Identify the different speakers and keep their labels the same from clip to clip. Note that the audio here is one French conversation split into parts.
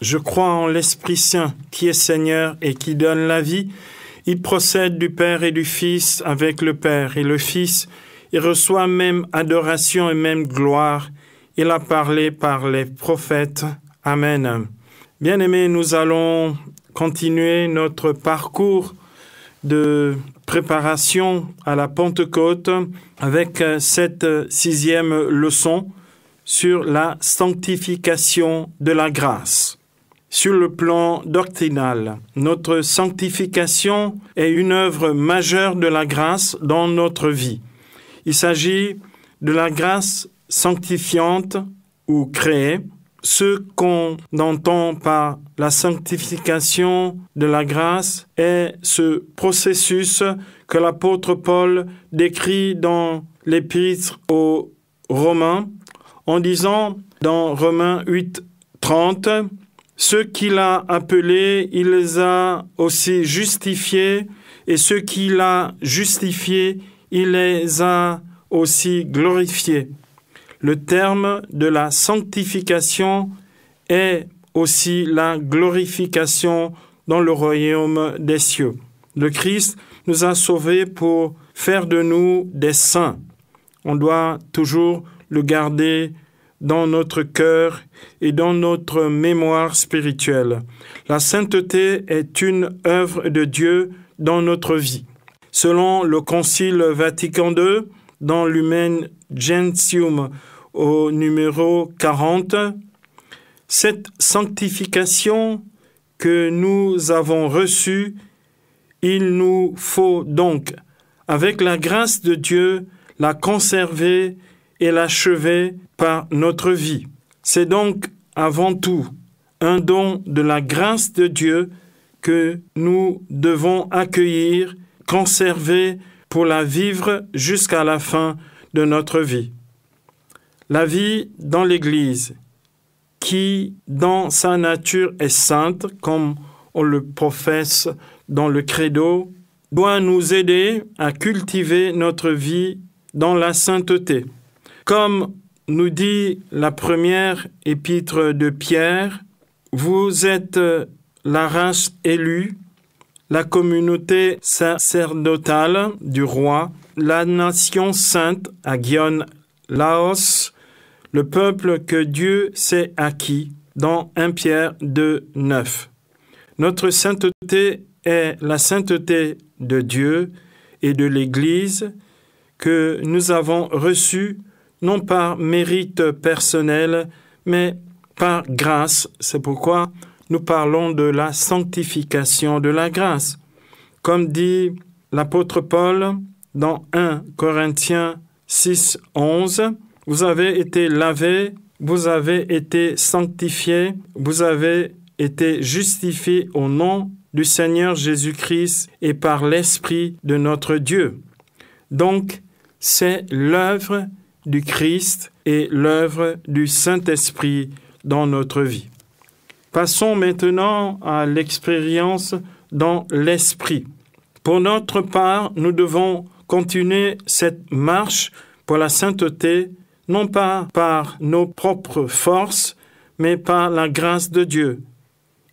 Speaker 1: Je crois en l'Esprit Saint qui est Seigneur et qui donne la vie. Il procède du Père et du Fils avec le Père et le Fils. Il reçoit même adoration et même gloire. Il a parlé par les prophètes. Amen. Bien-aimés, nous allons continuer notre parcours de préparation à la Pentecôte avec cette 6e leçon sur la sanctification de la grâce. Sur le plan doctrinal, notre sanctification est une œuvre majeure de la grâce dans notre vie. Il s'agit de la grâce sanctifiante ou créée. Ce qu'on entend par la sanctification de la grâce est ce processus que l'apôtre Paul décrit dans l'épître aux Romains en disant dans Romains 8, 30, « Ceux qu'il a appelés, il les a aussi justifiés, et ceux qu'il a justifiés, il les a aussi glorifiés. » Le terme de la sanctification est aussi la glorification dans le royaume des cieux. Le Christ nous a sauvés pour faire de nous des saints. On doit toujours le garder dans notre cœur et dans notre mémoire spirituelle. La sainteté est une œuvre de Dieu dans notre vie. Selon le Concile Vatican II, dans Lumen Gentium au numéro 40, cette sanctification que nous avons reçue, il nous faut donc, avec la grâce de Dieu, la conserver et l'achever par notre vie. C'est donc avant tout un don de la grâce de Dieu que nous devons accueillir, conserver pour la vivre jusqu'à la fin de notre vie. La vie dans l'Église, qui dans sa nature est sainte, comme on le professe dans le credo, doit nous aider à cultiver notre vie dans la sainteté. Comme nous dit la première épître de Pierre, vous êtes la race élue, la communauté sacerdotale du roi, la nation sainte, Agion Laos, le peuple que Dieu s'est acquis, dans 1 Pierre 2, 9. Notre sainteté est la sainteté de Dieu et de l'Église que nous avons reçue non par mérite personnel, mais par grâce. C'est pourquoi nous parlons de la sanctification de la grâce. Comme dit l'apôtre Paul dans 1 Corinthiens 6, 11, « Vous avez été lavés, vous avez été sanctifiés, vous avez été justifiés au nom du Seigneur Jésus-Christ et par l'Esprit de notre Dieu. » Donc, c'est l'œuvre du Christ et l'œuvre du Saint-Esprit dans notre vie. Passons maintenant à l'expérience dans l'Esprit. Pour notre part, nous devons continuer cette marche pour la sainteté, non pas par nos propres forces, mais par la grâce de Dieu.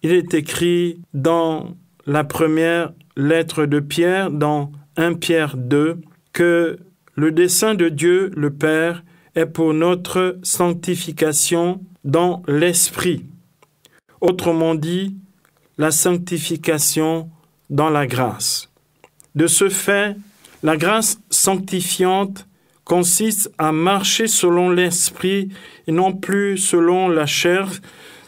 Speaker 1: Il est écrit dans la première lettre de Pierre, dans 1 Pierre 2, que le dessein de Dieu, le Père, est pour notre sanctification dans l'Esprit. Autrement dit, la sanctification dans la grâce. De ce fait, la grâce sanctifiante consiste à marcher selon l'Esprit et non plus selon la chair,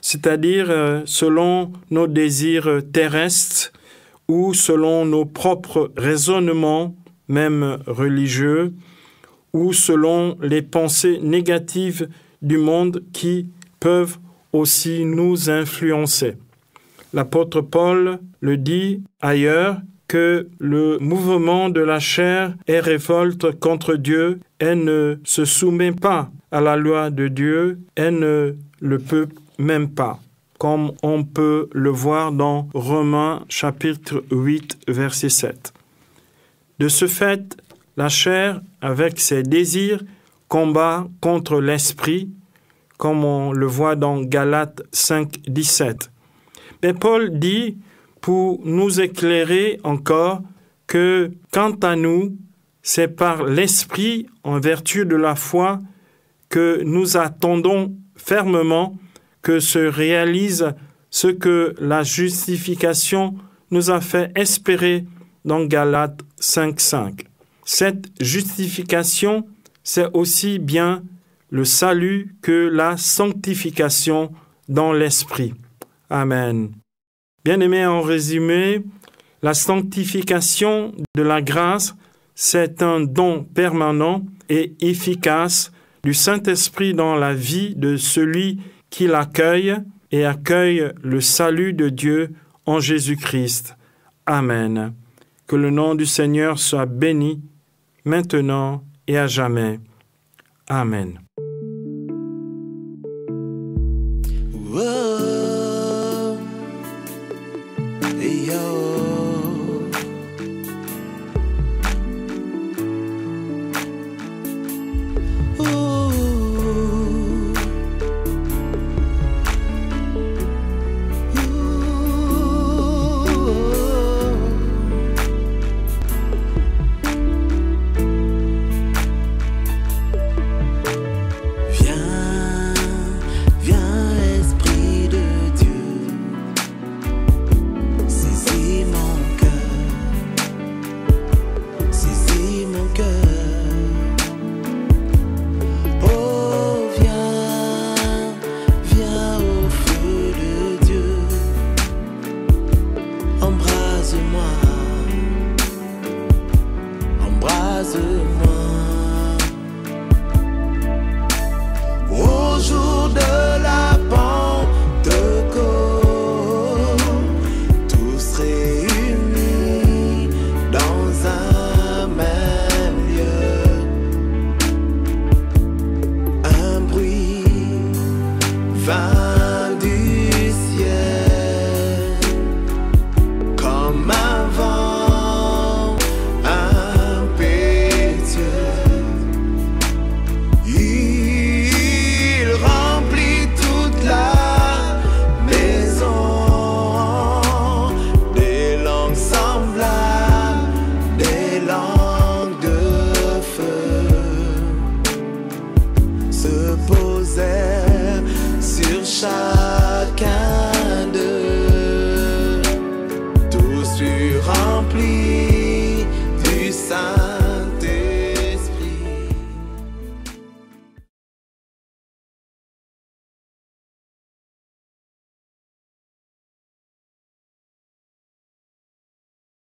Speaker 1: c'est-à-dire selon nos désirs terrestres ou selon nos propres raisonnements, même religieux, ou selon les pensées négatives du monde qui peuvent aussi nous influencer. L'apôtre Paul le dit ailleurs que le mouvement de la chair est révolte contre Dieu et ne se soumet pas à la loi de Dieu et ne le peut même pas, comme on peut le voir dans Romains chapitre 8, verset 7. De ce fait, la chair, avec ses désirs, combat contre l'esprit, comme on le voit dans Galates 5, 17. Mais Paul dit, pour nous éclairer encore, que quant à nous, c'est par l'Esprit, en vertu de la foi, que nous attendons fermement que se réalise ce que la justification nous a fait espérer dans Galates 5.5. Cette justification, c'est aussi bien le salut que la sanctification dans l'esprit. Amen. Bien-aimés, en résumé, la sanctification de la grâce, c'est un don permanent et efficace du Saint-Esprit dans la vie de celui qui l'accueille et accueille le salut de Dieu en Jésus-Christ. Amen. Que le nom du Seigneur soit béni, maintenant et à jamais. Amen.
Speaker 2: Whoa, yo. Embrase-moi,